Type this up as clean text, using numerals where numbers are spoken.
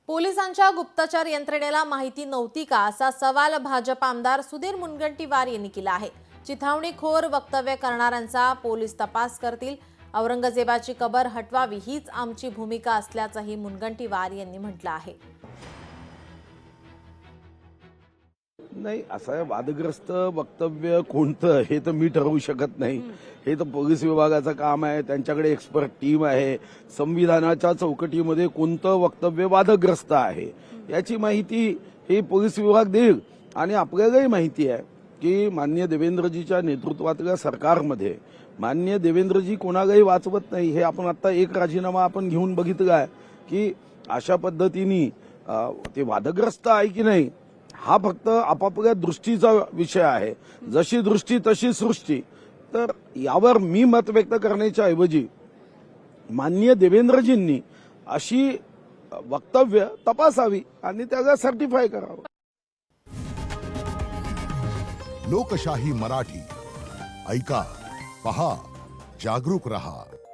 पोलिसांच्या गुप्तचर यंत्रणेला माहिती नव्हती का असा सवाल भाजप आमदार सुधीर मुनगंटीवार यांनी केला आहे। चिथावणीखोर वक्तव्य करणाऱ्यांचा पोलीस तपास करतील। औरंगजेबाची कबर हटवावी हीच आमची भूमिका असल्याचंही मुनगंटीवार यांनी म्हटलं आहे। नाही, असं वादग्रस्त वक्तव्य कोणतं हे तर मी ठरवू शकत नाही। हे तर पोलीस विभागाचं काम आहे, त्यांच्याकडे एक्सपर्ट टीम आहे। संविधानाच्या चौकटीमध्ये कोणतं वक्तव्य वादग्रस्त आहे याची माहिती हे पोलीस विभाग देईल। आणि आपल्यालाही माहिती आहे की माननीय देवेंद्रजीच्या नेतृत्वातल्या सरकारमध्ये माननीय देवेंद्रजी कोणालाही वाचवत नाही। हे आपण आता एक राजीनामा आपण घेऊन बघितला आहे की अशा पद्धतीने ते वादग्रस्त आहे की नाही हा फक्त आपापल्या दृष्टीचा विषय आहे। जशी दृष्टी तशी सृष्टी। तर यावर मी मत व्यक्त करण्याच्या ऐवजी माननीय देवेंद्रजींनी अशी वक्तव्य तपासावी आणि त्याला सर्टिफाय करावं। लोकशाही मराठी ऐका, पहा, जागरूक रहा।